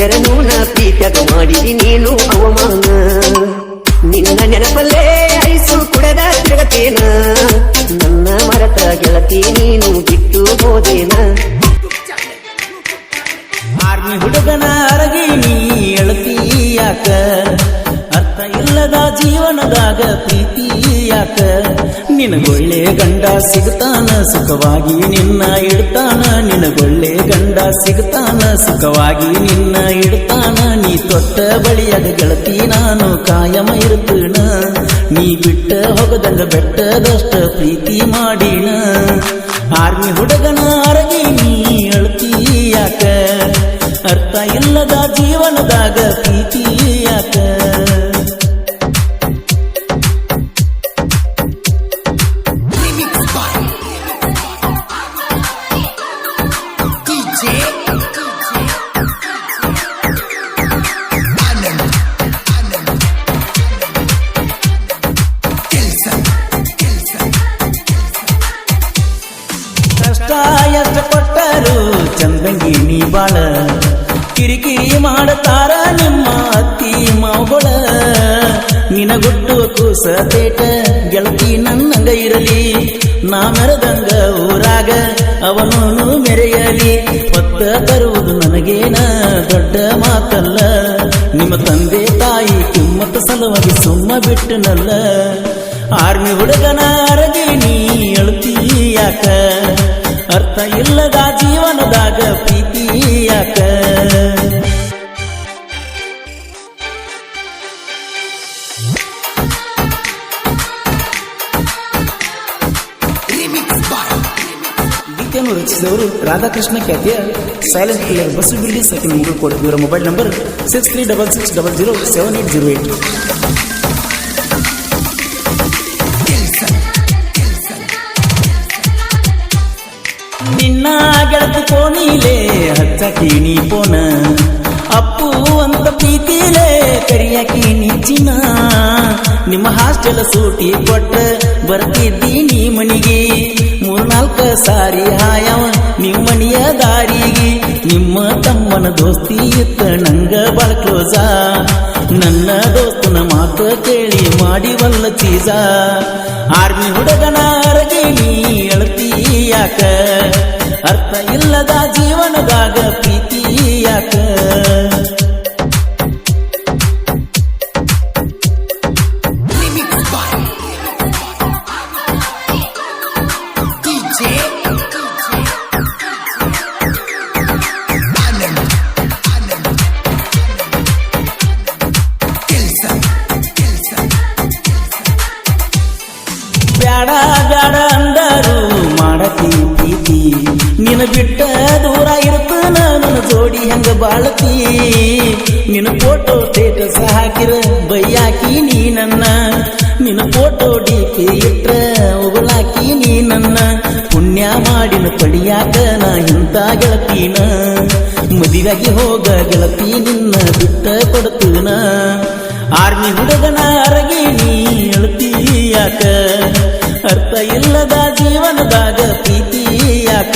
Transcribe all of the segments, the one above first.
ಶರಣೂನ ಪ್ರೀತ್ಯಾಗ ಮಾಡಿದಿ ನೀನು ಅವಮಾನ ನಿನ್ನ ನೆನಪಲ್ಲೇ ಐಸು ಕುಡದ ತಿರುಗತೇನ ನನ್ನ ಮರತ ಗೆಳತಿ ನೀನು ಬಿಟ್ಟು ಹೋದೇನ ಆರ್ಮಿ ಹುಡುಗನ ಅರಗಿ ನೀ ಎಳತಿ ಯಾಕ ಅರ್ಥ ಇಲ್ಲದ ಜೀವನದಾಗ ಪ್ರೀತಿ ಯಾಕ ನಿನಗೊಳ್ಳೆ ಗಂಡ ಸಿಗ್ತಾನ ಸುಖವಾಗಿ ನಿನ್ನ ಇಡ್ತಾನ ನಿನಗೊಳ್ಳೆ ಗಂಡ ಸಿಗ್ತಾನ ಸುಖವಾಗಿ ನಿನ್ನ ಇಡ್ತಾನ ನೀ ತೊಟ್ಟ ಬಳಿಯದ ಗೆಳತಿ ನಾನು ಕಾಯಮ ಇರ್ತನ ನೀ ಬಿಟ್ಟ ಹೋಗದಂಗ ಬೆಟ್ಟದಷ್ಟ ಪ್ರೀತಿ ಮಾಡಿನ ಆರ್ಮಿ ಹುಡುಗನ ಅರಗಿ ನೀ ಅಳ್ತಿ ಯಾಕ ಅರ್ಥ ಇಲ್ಲದ ಜೀವನದಾಗ ಪ್ರೀತಿ ಯಾಕ ಕಷ್ಟ ಎಷ್ಟು ಕೊಟ್ಟರು ಚಂದಂಗಿ ನೀ ಬಾಳ ಕಿರಿಕಿರಿ ಮಾಡತಾರ ನಿಮ್ಮ ಅತ್ತಿ ಮಾವುಗಳ ನಿನಗುಟ್ಟು ಕೂಸ ತೇಟ ಗೆಳತಿ ನನ್ನಂಗ ಇರಲಿ ನಾ ಮೆರೆದಂಗ ಊರಾಗ ಅವನು ಮೆರೆಯಲಿ ಹೊತ್ತ ತರುವುದು ನನಗೇನ ದೊಡ್ಡ ಮಾತಲ್ಲ ನಿಮ್ಮ ತಂದೆ ತಾಯಿ ಕಿಮ್ಮತ್ತ ಸಲುವಾಗಿ ಸುಮ್ಮ ಬಿಟ್ಟನಲ್ಲ ಆರ್ಮಿ ಹುಡುಗನ ಅರಗಿ ನೀ ಅಳ್ತಿ ಯಾಕ ಅರ್ಥ ಇಲ್ಲದ ಜೀವನದಾಗ ಪ್ರೀತಿ ಯಾಕ ಗೀತೆಯನ್ನು ರಚಿಸಿದವರು ರಾಧಾಕೃಷ್ಣ ಖ್ಯಾತಿಯ ಸೈಲೆಂಟ್ ಕಿಲ್ಲರ್ ಬಸು ಬಿಲ್ಡಿ ಸೆಕೆಂಡ್ ಮುಗುಳು ಕೋಡ್ ಇವರ ಮೊಬೈಲ್ ನಂಬರ್ 6366007808 ನಿನ್ನ ಗೆಳತಿ ಪೋನಿಲೆ ಹಚ್ಚಕಿ ನೀ ಪೋನ ಅಪ್ಪು ಅಂತ ಪ್ರೀತಿಲೇ ಕರಿಯಾಕಿ ನೀ ಚಿನ್ನ ನಿಮ್ಮ ಹಾಸ್ಟೆಲ್ ಸೂಟಿ ಕೊಟ್ಟ ಬರ್ತಿದ್ದೀನಿ ಮನಿಗೆ 3-4 ಸಾರಿ ಹಾಯವ ನಿಮ್ಮನಿಯ ದಾರಿಗೆ ನಿಮ್ಮ ತಮ್ಮನ ದೋಸ್ತಿ ಇತ್ತ ನಂಗ ಬಾಳ ಕ್ಲೋಸ ನನ್ನ ದೋಸ್ತನ ಮಾತು ಕೇಳಿ ಮಾಡಿವಲ್ಲ ಚೀಸ ಆರ್ಮಿ ಹುಡುಗನ ಅರಗಿ ನೀ ಅಳ್ತಿ ಯಾಕ ಅರ್ಥ ಇಲ್ಲದ ಜೀವನದಾಗ ಪ್ರೀತಿ ಯಾಕ ಬ್ಯಾಡ ಬ್ಯಾಡ ಅಂದರು ಮಾಡತಿ ಪ್ರೀತಿ ನಿನ್ನ ಬಿಟ್ಟ ದೂರ ಇರ್ತನ ನನ್ನ ಜೋಡಿ ಹಂಗ ಬಾಳತಿ ನಿನ್ನ ಫೋಟೋ ಸ್ಟೇಟಸ್ ಹಾಕಿರ ಬೈಯಾಕಿ ನೀ ನನ್ನ ನಿನ್ನ ಫೋಟೋ ಡಿಪಿ ಇಟ್ರ ಉಗುಳಾಕಿ ನೀ ನನ್ನ ಪುಣ್ಯ ಮಾಡಿನ ಪಡಿಯಾಕ ನಾ ಇಂತ ಗೆಳತೀನ ಮದುವೆಯಾಗಿ ಹೋಗ ಗೆಳತಿ ನಿನ್ನ ಬಿಟ್ಟ ಕೊಡ್ತೀನ ಆರ್ಮಿ ಹುಡುಗನ ಅರಗಿ ನೀ ಅಳ್ತಿ ಯಾಕ ಅರ್ಥ ಇಲ್ಲದ ಜೀವನದಾಗ ಪ್ರೀತಿ ಯಾಕ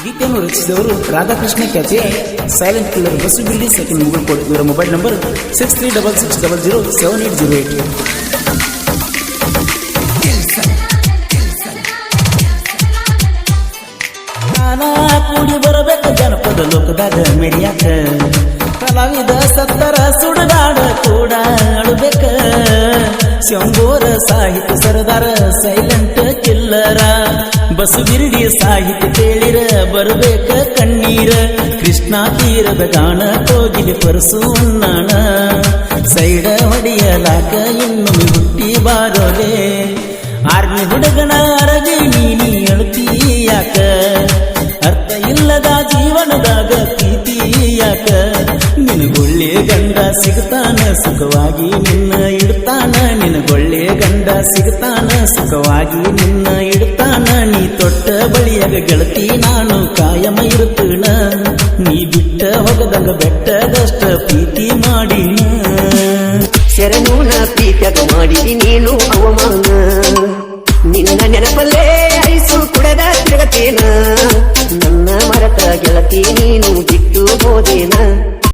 ಗೀತೆಯನ್ನು ರಚಿಸಿದವರು ರಾಧಾಕೃಷ್ಣ ಖ್ಯಾತಿಯ ಸೈಲೆಂಟ್ ಕಿಲ್ಲರ್ ಬಸು ಬಿಲ್ಡಿ ಸೆಕೆಂಡ್ ಮುಗುಳು ಕೋಡ್ ಇವರ ಮೊಬೈಲ್ ನಂಬರ್ 6366007808 ಕೂಡಿ ಬರಬೇಕ ಜನಪದ ಲೋಕದಾಗ ಮೆರಿಯಾಕ ಕಲಾವಿದ ಸತ್ತರ ಸುಡಗಾಡ ಕೂಡ ಅಳಬೇಕ ಶಂಬೋರ ಸಾಹಿತ್ಯ ಸರದಾರ ಸೈಲೆಂಟ್ ಕಿಲ್ಲರ ಬಸು ಬಿರ್ಡಿ ಸಾಹಿತ್ಯ ಕೇಳಿರ ಬರಬೇಕ ಕಣ್ಣೀರ ಕೃಷ್ಣ ತೀರದ ಗಾಣ ಕೋಗಿಲೆ ಪರಸು ಅಣ್ಣಾಣ ಸೈಡ ಹೊಡೆಯಲಾಕ ಇನ್ನೊಮ್ಮೆ ಹುಟ್ಟಿ ಬಾರೋಲೆ ಆರ್ಮಿ ಹುಡುಗನ ಅರಗಿ ನೀ ಅಳ್ತಿ ಯಾಕ ಅರ್ಥ ಇಲ್ಲದ ಜೀವನದಾಗ ಪ್ರೀತಿ ಯಾಕ ನಿನಗೊಳ್ಳೆ ಗಂಡ ಸಿಗ್ತಾನ ಸುಖವಾಗಿ ನಿನ್ನ ಇಡ್ತಾನ ನಿನಗೊಳ್ಳೆ ಗಂಡ ಸಿಗ್ತಾನ ಸುಖವಾಗಿ ನಿನ್ನ ಇಡ್ತಾನ ನೀ ತೊಟ್ಟ ಬಳಿಯಾಗ ಗೆಳತಿ ನಾನು ಕಾಯಮ ಇರುತ್ತನ ನೀ ಬಿಟ್ಟ ಹೋಗದಂಗ ಬೆಟ್ಟದಷ್ಟ ಪ್ರೀತಿ ಮಾಡಿನ ಶರಣೂನ ಪ್ರೀತ್ಯಾಗ ಮಾಡಿದಿ ನೀನು ಅವಮಾನ ನಿನ್ನ ನೆನಪಲ್ಲೇ ಐಸು ಕುಡದ ತಿರುಗತೇನ ನನ್ನ ಮರತ ಗೆಳತಿ ನೀನು ಬಿಟ್ಟು ಹೋದೇನ